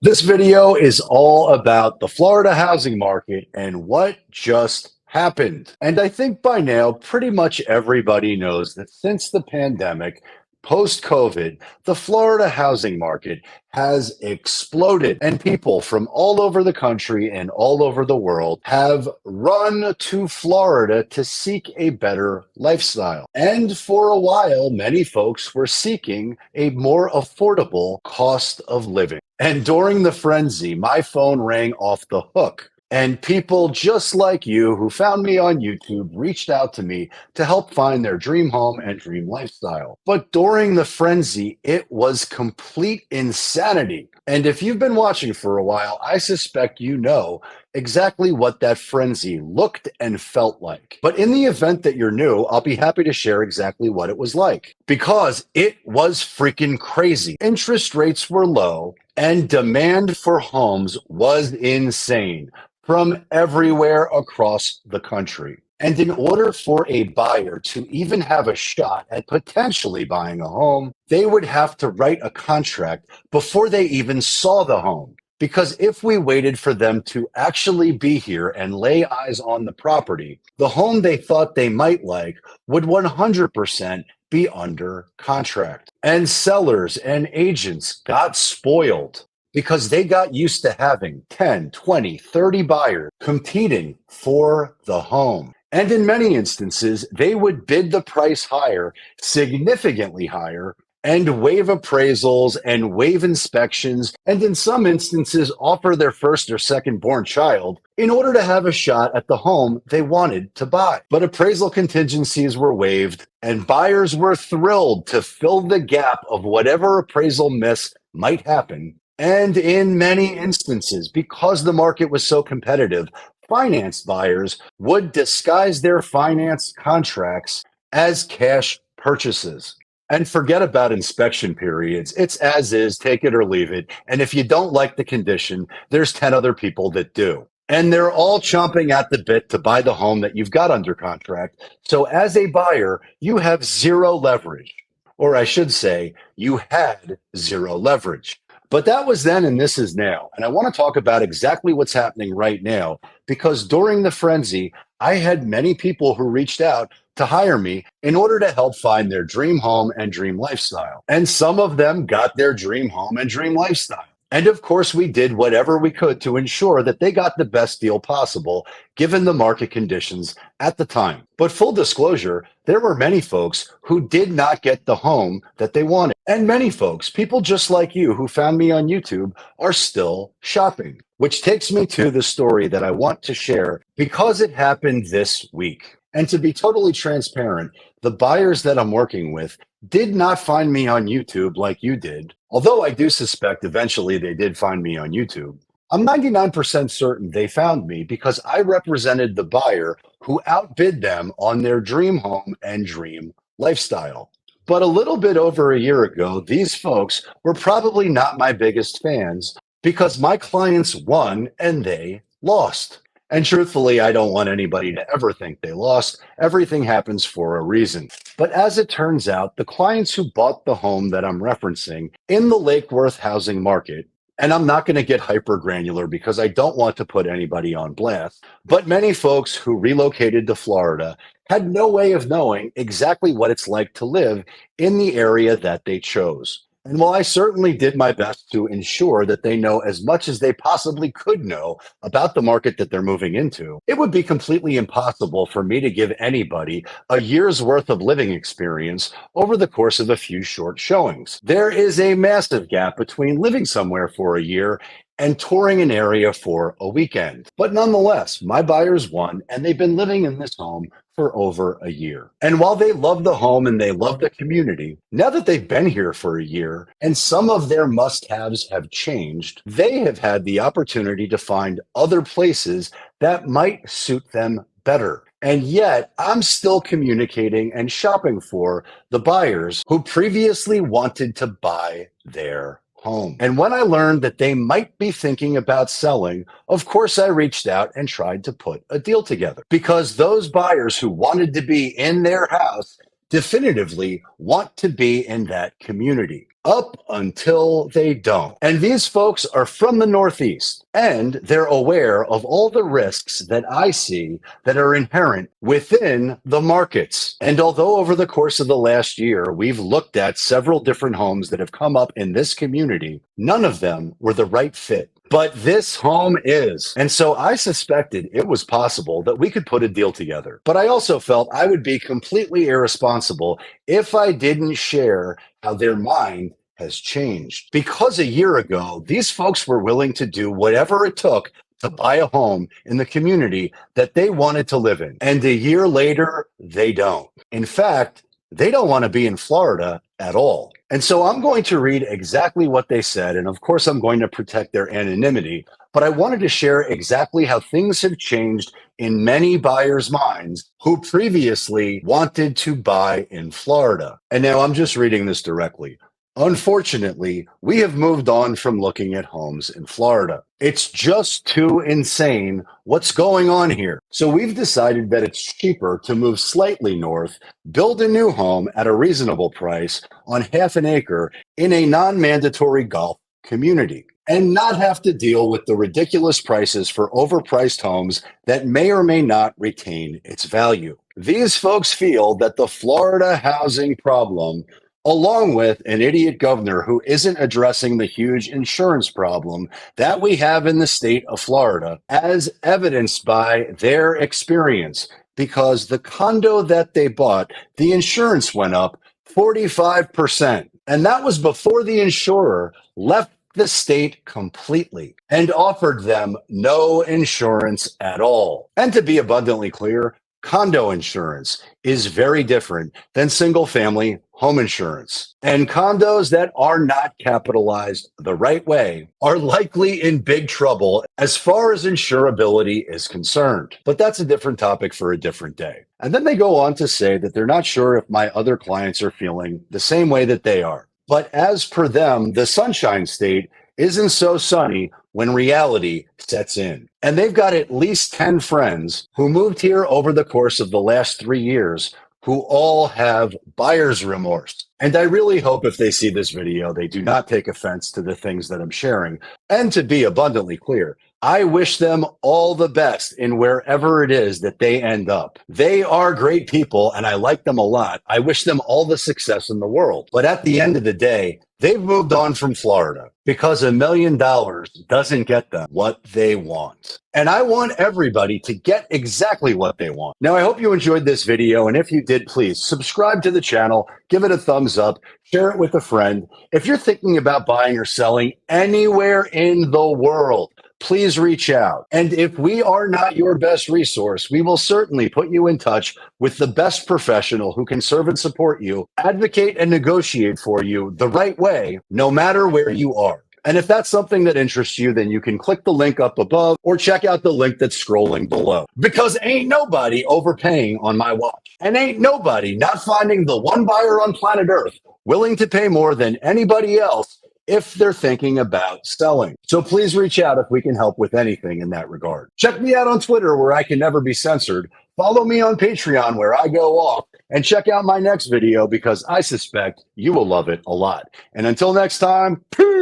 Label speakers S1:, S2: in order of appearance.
S1: This video is all about the Florida housing market and what just happened. And I think by now, pretty much everybody knows that since the pandemic, post COVID, the Florida housing market has exploded. And people from all over the country and all over the world have run to Florida to seek a better lifestyle. And for a while, many folks were seeking a more affordable cost of living. And during the frenzy, my phone rang off the hook. And people just like you who found me on YouTube reached out to me to help find their dream home and dream lifestyle. But during the frenzy, it was complete insanity. And if you've been watching for a while, I suspect you know exactly what that frenzy looked and felt like. But in the event that you're new, I'll be happy to share exactly what it was like, because it was freaking crazy. Interest rates were low and demand for homes was insane from everywhere across the country. And in order for a buyer to even have a shot at potentially buying a home, they would have to write a contract before they even saw the home. Because if we waited for them to actually be here and lay eyes on the property, the home they thought they might like would 100% be under contract. And sellers and agents got spoiled because they got used to having 10, 20, 30 buyers competing for the home. And in many instances, they would bid the price higher, significantly higher, and waive appraisals and waive inspections, and in some instances, offer their first or second born child in order to have a shot at the home they wanted to buy. But appraisal contingencies were waived, and buyers were thrilled to fill the gap of whatever appraisal miss might happen. And in many instances, because the market was so competitive, finance buyers would disguise their finance contracts as cash purchases. And forget about inspection periods. It's as is, take it or leave it. And if you don't like the condition, there's 10 other people that do. And they're all chomping at the bit to buy the home that you've got under contract. So as a buyer, you have zero leverage. Or I should say, you had zero leverage. But that was then and this is now. And I want to talk about exactly what's happening right now, because during the frenzy, I had many people who reached out to hire me in order to help find their dream home and dream lifestyle. And some of them got their dream home and dream lifestyle. And of course, we did whatever we could to ensure that they got the best deal possible, given the market conditions at the time. But full disclosure, there were many folks who did not get the home that they wanted. And many folks, people just like you who found me on YouTube, are still shopping. Which takes me to the story that I want to share because it happened this week. And to be totally transparent, the buyers that I'm working with did not find me on YouTube like you did, although I do suspect eventually they did find me on YouTube. I'm 99% certain they found me because I represented the buyer who outbid them on their dream home and dream lifestyle. But a little bit over a year ago, these folks were probably not my biggest fans because my clients won and they lost. And truthfully, I don't want anybody to ever think they lost. Everything happens for a reason. But as it turns out, the clients who bought the home that I'm referencing in the Lake Worth housing market, and I'm not going to get hyper granular because I don't want to put anybody on blast, but many folks who relocated to Florida had no way of knowing exactly what it's like to live in the area that they chose. And while I certainly did my best to ensure that they know as much as they possibly could know about the market that they're moving into, it would be completely impossible for me to give anybody a year's worth of living experience over the course of a few short showings. There is a massive gap between living somewhere for a year and touring an area for a weekend. But nonetheless, my buyers won, and they've been living in this home for over a year. And while they love the home and they love the community, now that they've been here for a year and some of their must-haves have changed, they have had the opportunity to find other places that might suit them better. And yet, I'm still communicating and shopping for the buyers who previously wanted to buy their home. And when I learned that they might be thinking about selling, of course, I reached out and tried to put a deal together, because those buyers who wanted to be in their house definitively want to be in that community up until they don't. And these folks are from the Northeast, and they're aware of all the risks that I see that are inherent within the markets. And although over the course of the last year, we've looked at several different homes that have come up in this community, none of them were the right fit. But this home is. And so I suspected it was possible that we could put a deal together. But I also felt I would be completely irresponsible if I didn't share how their mind has changed. Because a year ago, these folks were willing to do whatever it took to buy a home in the community that they wanted to live in. And a year later, they don't. In fact, they don't want to be in Florida at all. And so I'm going to read exactly what they said. And of course, I'm going to protect their anonymity. But I wanted to share exactly how things have changed in many buyers' minds who previously wanted to buy in Florida. And now I'm just reading this directly. Unfortunately, we have moved on from looking at homes in Florida. It's just too insane what's going on here. So we've decided that it's cheaper to move slightly north, build a new home at a reasonable price on half an acre in a non-mandatory golf community, and not have to deal with the ridiculous prices for overpriced homes that may or may not retain its value. These folks feel that the Florida housing problem, along with an idiot governor who isn't addressing the huge insurance problem that we have in the state of Florida, as evidenced by their experience, because the condo that they bought, the insurance went up 45%. And that was before the insurer left the state completely and offered them no insurance at all. And to be abundantly clear, condo insurance is very different than single family home insurance. And condos that are not capitalized the right way are likely in big trouble as far as insurability is concerned. But that's a different topic for a different day. And then they go on to say that they're not sure if my other clients are feeling the same way that they are. But as per them, the Sunshine State isn't so sunny when reality sets in. And they've got at least 10 friends who moved here over the course of the last 3 years who all have buyer's remorse. And I really hope if they see this video, they do not take offense to the things that I'm sharing. And to be abundantly clear, I wish them all the best in wherever it is that they end up. They are great people and I like them a lot. I wish them all the success in the world. But at the end of the day, they've moved on from Florida because $1 million doesn't get them what they want. And I want everybody to get exactly what they want. Now, I hope you enjoyed this video. And if you did, please subscribe to the channel, give it a thumbs up, share it with a friend. If you're thinking about buying or selling anywhere in the world, please reach out. And if we are not your best resource, we will certainly put you in touch with the best professional who can serve and support you, advocate and negotiate for you the right way, no matter where you are. And if that's something that interests you, then you can click the link up above or check out the link that's scrolling below. Because ain't nobody overpaying on my watch. And ain't nobody not finding the one buyer on planet Earth willing to pay more than anybody else if they're thinking about selling. So please reach out if we can help with anything in that regard. Check me out on Twitter where I can never be censored. Follow me on Patreon where I go off, and check out my next video because I suspect you will love it a lot. And until next time, peace.